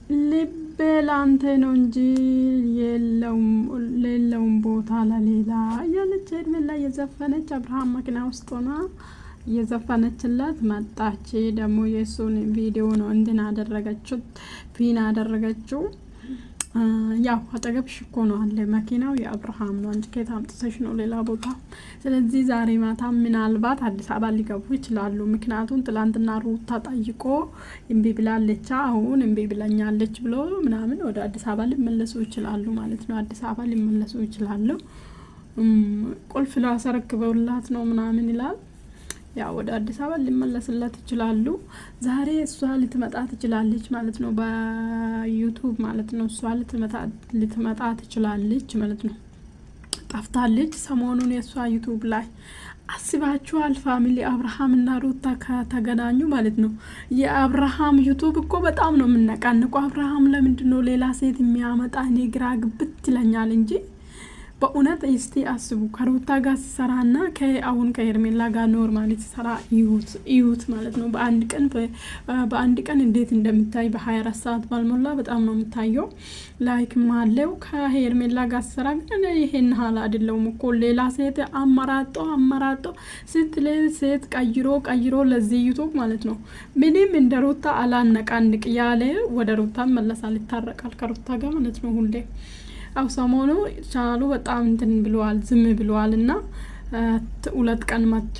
ልቤ ላንተ ነው እንጂ የለውም ቦታ ለሌላ እያለች ሄርሜላ እየዘፈነች አብርሃም መኪና ውስጥ ሆና እየዘፈነችለት መጣች። ደግሞ የእሱን ቪዲዮ ነው እንትን አደረገችው፣ ፒን አደረገችው። ያው አጠገብሽ እኮ ነው አለ መኪናው የአብርሃም ነው እንጂ ከየት አምጥተሽ ነው ሌላ ቦታ። ስለዚህ ዛሬ ማታ ምናልባት አዲስ አበባ ሊገቡ ይችላሉ። ምክንያቱም ትላንትና ሩታ ጠይቆ እምቢ ብላለች፣ አሁን እምቢ ብላኛለች ብሎ ምናምን ወደ አዲስ አበባ ሊመለሱ ይችላሉ ማለት ነው። አዲስ አበባ ሊመለሱ ይችላሉ። ቁልፍ ላሰረክበውላት ነው ምናምን ይላል። ያው ወደ አዲስ አበባ ሊመለስላት ይችላሉ። ዛሬ እሷ ልትመጣ ትችላለች ማለት ነው፣ በዩቲዩብ ማለት ነው። እሷ ልትመጣ ትችላለች ማለት ነው። ጠፍታለች ሰሞኑን የእሷ ዩቲዩብ ላይ አስባችኋል? ፋሚሊ አብርሃም እና ሩታ ከተገናኙ ማለት ነው። የአብርሃም ዩቲዩብ እኮ በጣም ነው የምነቃንቀው። አብርሃም ለምንድነው ሌላ ሴት የሚያመጣ? እኔ ግራ ግብት ይለኛል እንጂ በእውነት እስቲ አስቡ። ከሩታ ጋር ሲሰራና አሁን ከሄርሜላ ጋር ኖርማሊ ሲሰራ እዩት ማለት ነው። በአንድ ቀን እንዴት እንደምታይ በ24 ሰዓት ባልሞላ በጣም ነው የምታየው። ላይክ ማለው ከሄርሜላ ጋር ሲሰራ ግን ይሄን ሀላ አይደለም እኮ ሌላ ሴት አመራጦ ሴት ቀይሮ ለዚህ ዩቲዩብ ማለት ነው። ምንም እንደ ሩታ አላነቃንቅ ያለ ወደ ሩታ መለሳል፣ ይታረቃል ከሩታ ጋር ማለት ነው ሁሌ። አው ሰሞኑ ቻናሉ በጣም እንትን ብለዋል፣ ዝም ብለዋል እና 2 ቀን መጥቶ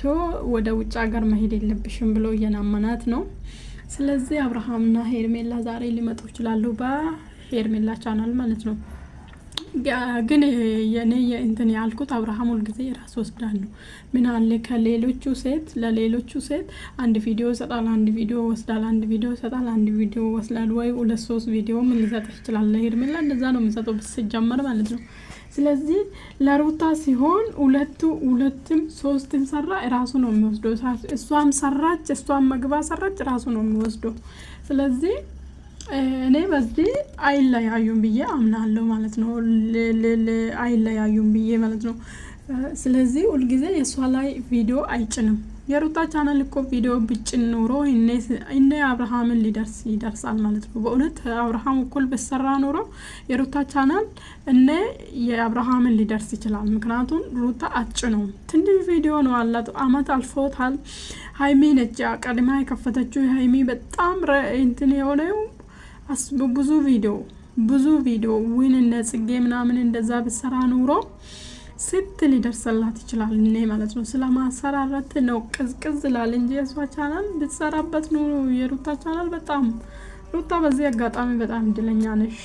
ወደ ውጭ ሀገር መሄድ የለብሽም ብሎ እየናመናት ነው። ስለዚህ አብርሃምና ሄርሜላ ዛሬ ሊመጡ ይችላሉ በሄርሜላ ቻናል ማለት ነው። ግን የኔ እንትን ያልኩት አብርሃም ሁሉ ጊዜ ራስ ወስዳል ነው። ምን አለ ከሌሎቹ ሴት ለሌሎቹ ሴት አንድ ቪዲዮ ይሰጣል፣ አንድ ቪዲዮ ወስዳል፣ አንድ ቪዲዮ ይሰጣል፣ አንድ ቪዲዮ ወስዳል፣ ወይ 2-3 ቪዲዮ ምን ሊሰጥ ይችላል? ለሄርሜላ እንደዛ ነው የሚሰጠው ሲጀመር ማለት ነው። ስለዚህ ለሩታ ሲሆን ሁለትም 3ም ሰራ ራሱ ነው የሚወስደው። እሷም ሰራች፣ እሷም መግባ ሰራች ራሱ ነው የሚወስደው። ስለዚህ እኔ በዚህ አይለያዩም ብዬ አምናለሁ ማለት ነው። አይለያዩም ብዬ ማለት ነው። ስለዚህ ሁል ጊዜ የሷ ላይ ቪዲዮ አይጭንም። የሩታ ቻናል እኮ ቪዲዮ ብጭን ኖሮ እነ አብርሃምን ይደርሳል ማለት ነው። በእውነት አብርሃም እኩል በሰራ ኖሮ የሩታ ቻናል የአብርሃምን ሊደርስ ይችላል። ምክንያቱም ሩታ አጭነው ትንሽ ቪዲዮ ነው አላት፣ አመት አልፎታል። ሃይሚ ነች ቀድማ የከፈተችው። ሃይሚ በጣም እንትን የሆነው ብዙ ቪዲዮ ዊን እነ ጽጌ ምናምን እንደዛ ብሰራ ኑሮ ስትል ሊደርሰላት ይችላል እኔ ማለት ነው። ስለማሰራራት ነው ቅዝቅዝ ላል እንጂ የሷ ቻናል ብትሰራበት ኑሮ የሩታ ቻናል በጣም ሩታ በዚህ አጋጣሚ በጣም እድለኛ ነሽ።